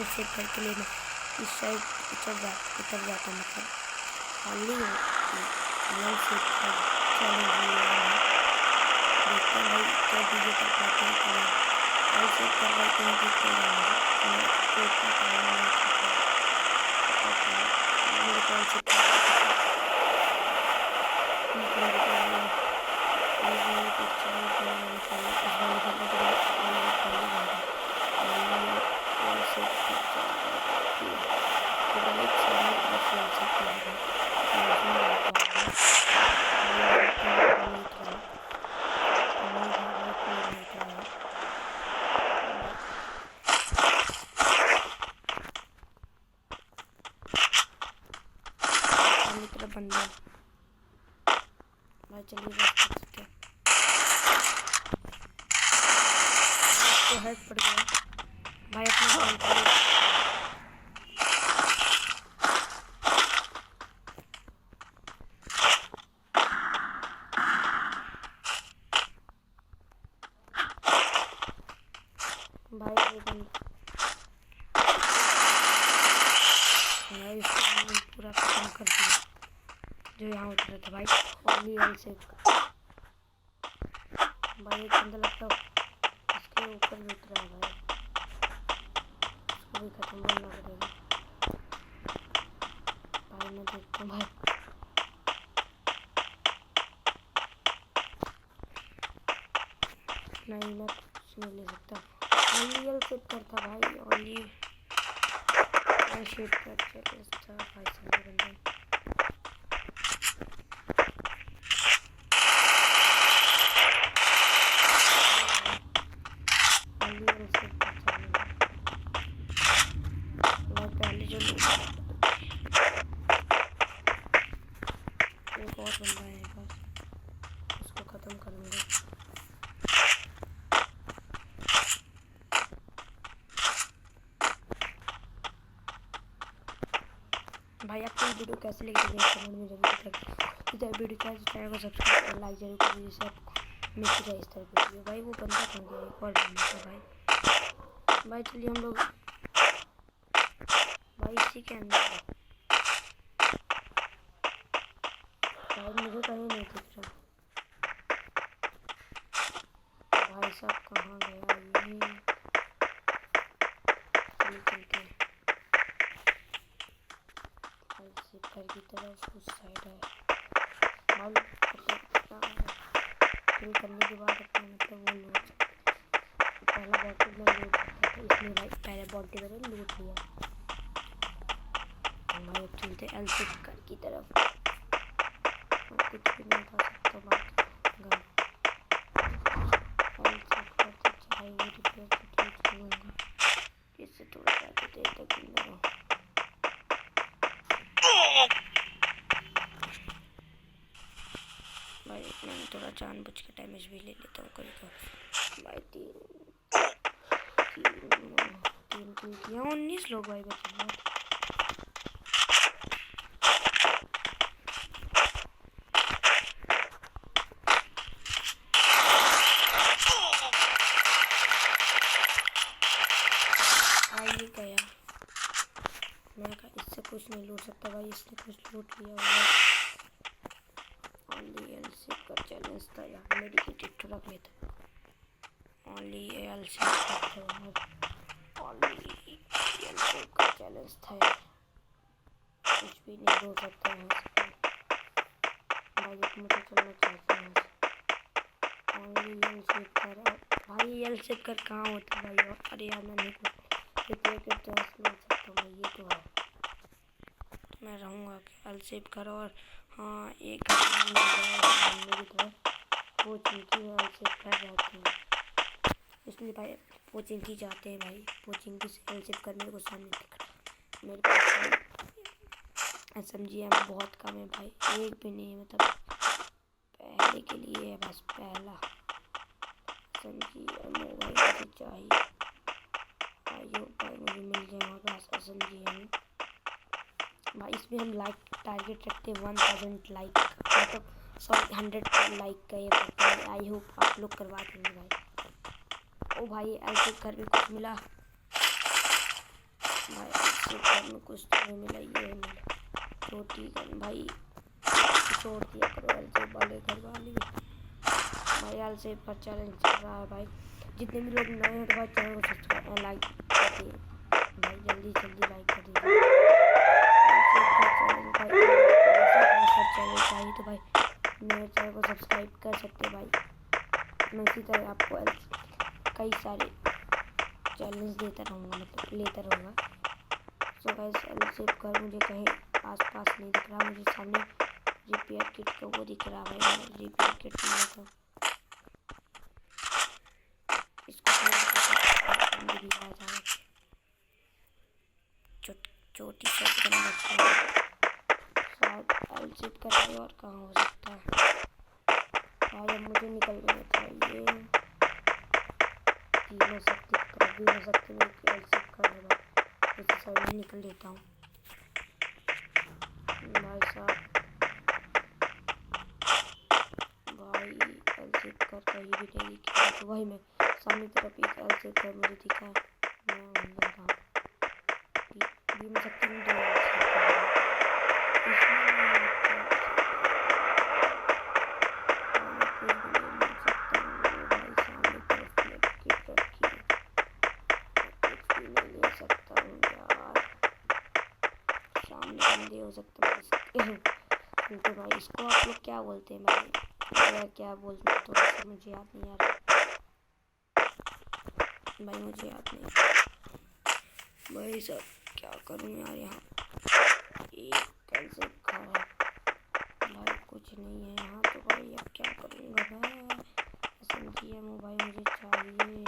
Save करके लेना इस साइड उतर जाता मतलब खाली वेल सेव कर देखते हैं भाई क्या वीडियो कर पाते हैं वेल सेव कर रहे हैं देखते हैं बंदा भाई चलिए तो हेड पड़ गया भाई अपना भाई पूरा खत्म कर दिया जो यहाँ उतरा था भाई ओनली एल सेव भाई एक बंदा लगता इसके ऊपर भी उतरा है भाई उसको भी खत्म करना पड़ेगा भाई मैं देखता हूँ भाई नहीं मैं कुछ नहीं ले सकता ओनली एल सेव करता भाई ओनली शूट कर चलता भाई सारे बंदे पहले जो एक और बंदा है बस उसको ख़त्म करूँगा भाई आपको वीडियो कैसे लगी कमेंट में जरूर बताइए इधर वीडियो चैनल को सब्सक्राइब और लाइक जरूर करिए जिससे आपको मिल जाए इस तरह की वीडियो भाई वो बंदा कहाँ गया एक और बंदा था भाई चलिए हम लोग भाई इसी के अंदर भाई मुझे कहीं नहीं दिख रहा भाई साहब कहाँ गया ये चलते हैं घर की तरफ उस साइड है फिर करने के बाद अपना मतलब वो लूट पहला बॉटल में लूट करता था इसलिए भाई पहले बॉटल मैंने लूट लिया भाई अब चलते एल सेव घर की तरफ कुछ भी नहीं था सकता बात एल सेव करते चाहे वो रिपेयर से ठीक करूँगा इससे थोड़ा ज़्यादा देर तक लगा भाई मैं थोड़ा जानबूझ के डैमेज भी ले लेता हूँ कभी कभी भाई तीन किया 19 लोग भाई बचे हैं ये गया मैं कहा इससे कुछ नहीं लूट सकता भाई इसने कुछ लूट लिया हुआ ओनली एल सेव का चैलेंज था यार मेडिकेटेड ट्रक में था only L save only L save का चैलेंज था यार कुछ भी नहीं हो सकता है भाई मुझे चलना चाहते हैं ओनली एल सेव कर भाई एल सेव कर कहाँ होता है भाई अरे यार मैं नहीं रिपेयर करते हैं मार सकता हूँ भाई ये तो है मैं रहूँगा कि एल सेव कर और हाँ एक मेरी तरफ कोचिंग की एल सेव कर जाते हैं इसलिए भाई कोचिंग की जाते हैं भाई कोचिंग की एल सेव करने को सामने दिख रहा मेरे पास SMG बहुत कम है भाई एक भी नहीं है मतलब पहले के लिए है बस पहला SMG भाई मुझे चाहिए आई होप भाई मुझे मिल जाए हमारे पास SMG भाई। इसमें हम लाइक टारगेट रखते हैं 1000 लाइक, मतलब सॉरी 100 लाइक का ये करते हैं। आई होप आप लोग करवा देंगे भाई। ओ भाई ऐसे घर में कुछ मिला भाई, ऐसे घर में कुछ तो नहीं मिला, ये मिला छोटी गन भाई। छोड़ दिया करो ऐसे वाले घर वाले भाई। ऐसे पर चैलेंज चल रहा है भाई। जितने भी लोग नए हैं तो भाई चैनल को सब्सक्राइब लाइक कर दिए भाई, जल्दी जल्दी लाइक कर दीजिए। चैनल चाहिए तो भाई मेरे चैनल को सब्सक्राइब कर सकते हैं भाई। मैं इसी तरह आपको कई सारे चैलेंज देता रहूँगा, मतलब लेता रहूँगा। सो गाइस एल कर मुझे कहीं आसपास नहीं दिख रहा, मुझे सामने रिपेयर किट का वो दिख रहा है भाई। रिपेयर किट में तो इसको भी आ जाए छोटी शॉट करना शायद एल कर रही और कहाँ हो सकता है भाई। अब मुझे निकल जाना चाहिए, तीन हो सकती भी हो सकती है कि एल कर रहे भाई। इस साइड में निकल लेता हूँ भाई साहब। भाई एल कर कहीं भी नहीं दिखा तो भाई मैं सामने तरफ एक एल कर मुझे दिखा, मैं अंदर था भी मैं सकती हूँ दो हो सकता है तो भाई। इसको आप लोग क्या बोलते हैं भाई, क्या बोलते हैं तो मुझे याद नहीं आ रहा भाई, मुझे याद नहीं भाई। सब क्या करूँ यार, यहाँ एक कैसे खा भाई कुछ नहीं है यहाँ तो भाई। अब क्या करूँगा मैं, समझिए मोबाइल मुझे चाहिए।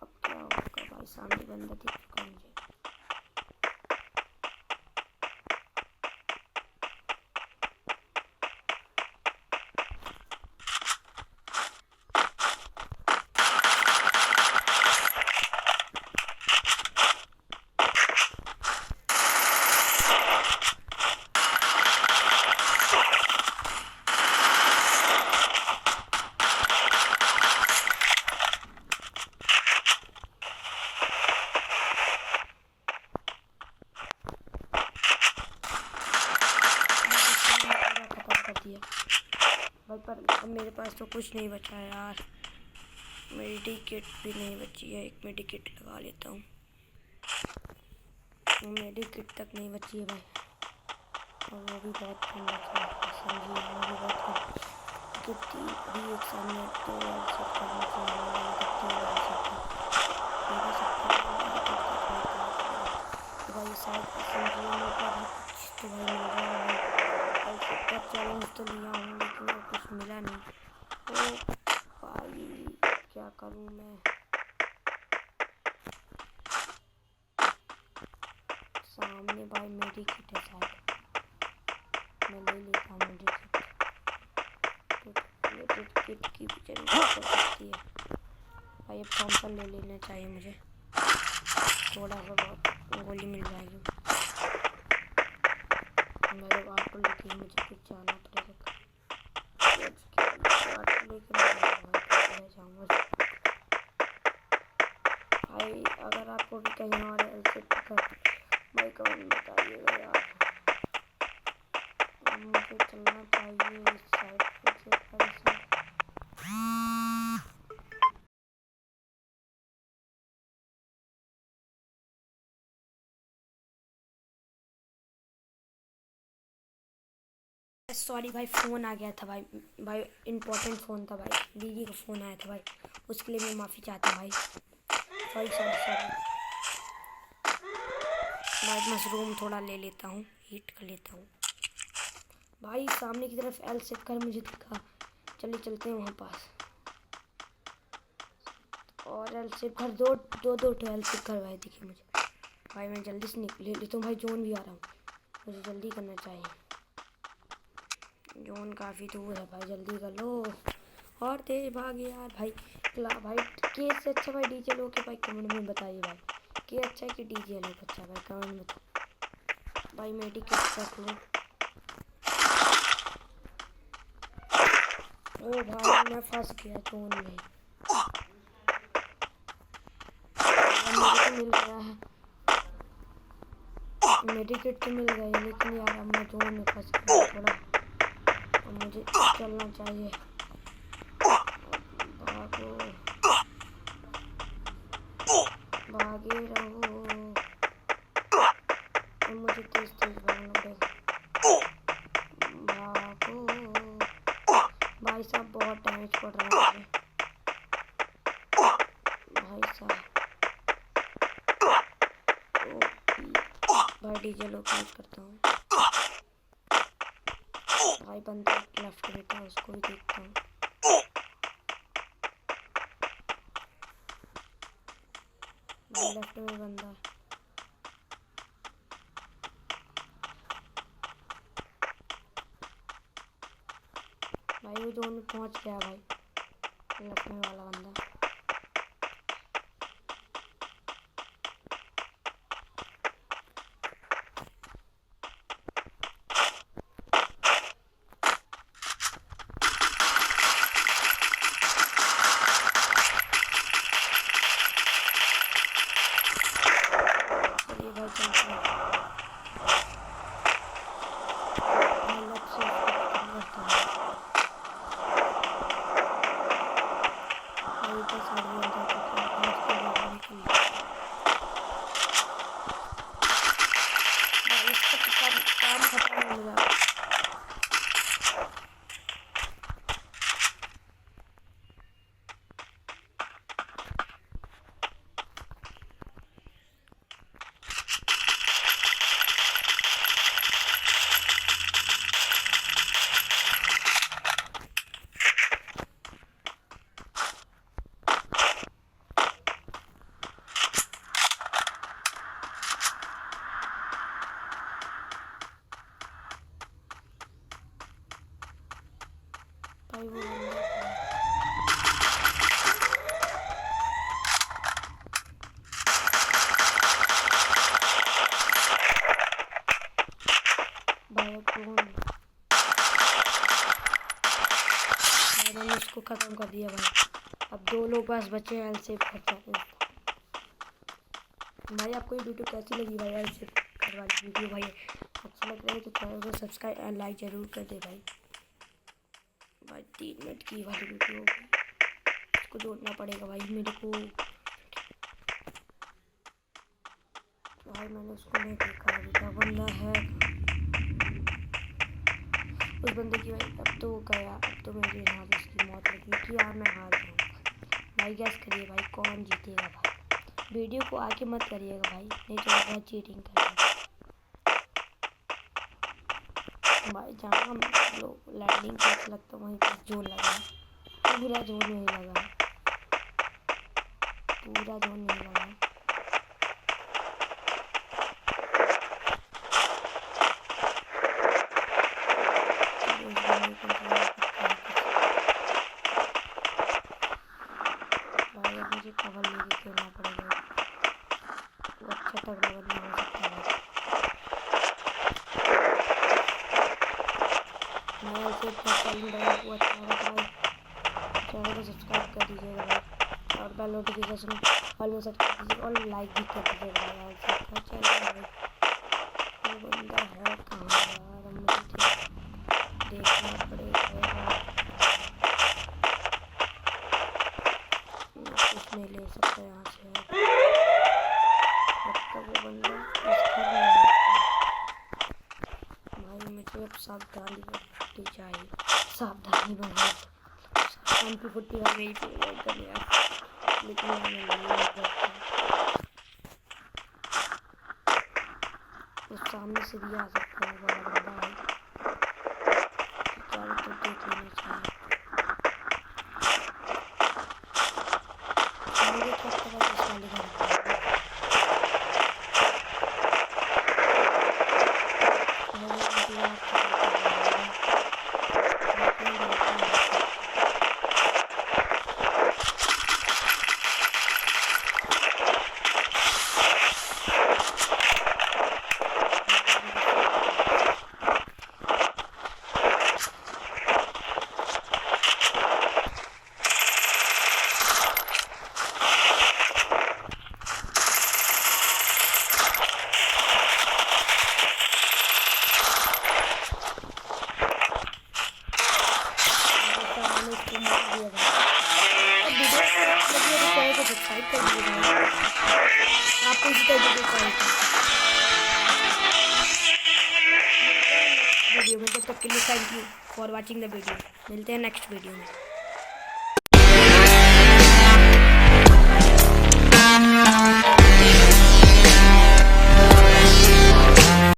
अब क्या होगा भाई, सामने बंदा दिख चुका मुझे। भाई पर अब मेरे पास तो कुछ नहीं बचा है यार, मेडी किट भी नहीं बची है। एक मेडी किट लगा लेता हूँ, मेडी किट तक नहीं बची है भाई, और वो भी बहुत कम बचा है। समझिए वो भी बहुत कम कितनी भी एक सामने तो भाई शायद समझिए मेरे पास तो भाई मिल रहा है। चैलेंज तो लिया हूँ लेकिन वो कुछ मिला नहीं। तो भाई क्या करूँ मैं, सामने भाई मेरी किट है शायद, मैं ले लेता हूँ मेरी किट की भी जरूरत हो सकती है भाई। अब थॉम्सन ले लेना चाहिए मुझे, थोड़ा सा बहुत गोली मिल जाएगी। मेरे बाप को लेके मुझे कुछ जाना पड़ेगा, भाई अगर आपको भी कहीं और ऐसे भाई कमेंट बताइएगा यार। मुझे चलना चाहिए इस साइड से। सॉरी भाई फ़ोन आ गया था भाई इम्पोर्टेंट फ़ोन था भाई, दीदी का फ़ोन आया था भाई, उसके लिए मैं माफ़ी चाहता हूँ भाई। सॉरी भाई। मशरूम थोड़ा ले लेता हूँ, हीट कर लेता हूँ भाई। सामने की तरफ एल सेट कर मुझे दिखा, चलिए चलते हैं वहाँ पास। और एल सेट कर दो एल सेट कर भाई दिखे मुझे भाई। मैं जल्दी से ले लेता हूँ भाई, जोन भी आ रहा हूँ, मुझे जल्दी करना चाहिए। जोन काफ़ी दूर है भाई, जल्दी कर लो और तेज भाग यार भाई। भाई के से अच्छा भाई डीजे लो के भाई कमेंट में बताइए भाई के अच्छा है कि डीजे लो अच्छा भाई कमेंट में भाई मेडिकेट रख लो। ओ भाई मैं फंस गया जोन में। मुझे तो मिल गया है मेडिकेट तो मिल गई लेकिन यार अब मैं जोन में फंस गया थोड़ा। अब मुझे चलना चाहिए। भागो भागे रहो। मुझे तेज तेज भागना पड़ेगा। भागो भाई साहब बहुत डैमेज पड़ रहा है मुझे भाई साहब। भाई डीजे लो क्लोज करता हूँ। भाई बंदा लेफ्ट में था उसको भी देखता हूँ। भाई लेफ्ट में बंदा भाई वो जोन में पहुँच गया भाई लेफ्ट में वाला बंदा। चलिए भाई चलते हैं। लेफ्ट से करता हूँ। भाई ऊपर साइड में अंदर भाई इसका काम खत्म हो गया। भाई वो मैंने उसको ख़त्म कर दिया भाई। अब 2 लोग बस बचे हैं। एल सेव करता हूँ भाई। आपको ये वीडियो कैसी लगी भाई? एल सेव कर वाली वीडियो भाई अच्छा लग रहा है तो चैनल को सब्सक्राइब एंड लाइक ज़रूर कर दे भाई। भाई 3 मिनट की वाली वीडियो इसको जोड़ना पड़ेगा भाई मेरे को। भाई मैंने उसको नहीं देखा अभी क्या बंदा है उस बंदे की भाई। अब तो गया अब तो मेरे हाथ उसकी मौत लगी कि यार मैं हार जाऊँगा भाई। गैस करिए भाई कौन जीतेगा भाई। वीडियो को आके मत करिएगा भाई नहीं तो बहुत चीटिंग करिएगा भाई। जहाँ हम लोग लैंडिंग कर लगता है वहीं पर जोन लगा है। पूरा जोन नहीं लगा है पूरा जोन नहीं लगा है। भाई अब मुझे कवर लेके खेलना पड़ेगा। वो अच्छा तगड़ा बंदा हो सकता है। मैं ऐसे चैनल को अच्छा लगा भाई चैनल को सब्सक्राइब कर दीजिएगा भाई और बेल नोटिफिकेशन ऑल में सेट कर दीजिए और लाइक भी कर दीजिएगा भाई। ऐसे चैनल भाई वो बंदा है कहाँ यार मुझे देखना पड़ेगा। कुछ नहीं ले सकता यहाँ से लगता वो बंदा इस घर में है भाई। मुझे अब सावधानी बरतनी चाहिए। सावधानी बनाओ MP 40 आ गई थी कर यार लेकिन मैंने नहीं करता। उस सामने से भी आ सकता है बड़ा बंदा है क्या तो देख लेना चाहिए। मुझे क्या पता किस वाले घर सब्सक्राइब कर दीजिएगा। आपको इसी तरह वीडियो में, तब तक के लिए thank you for watching the video. मिलते हैं नेक्स्ट वीडियो में।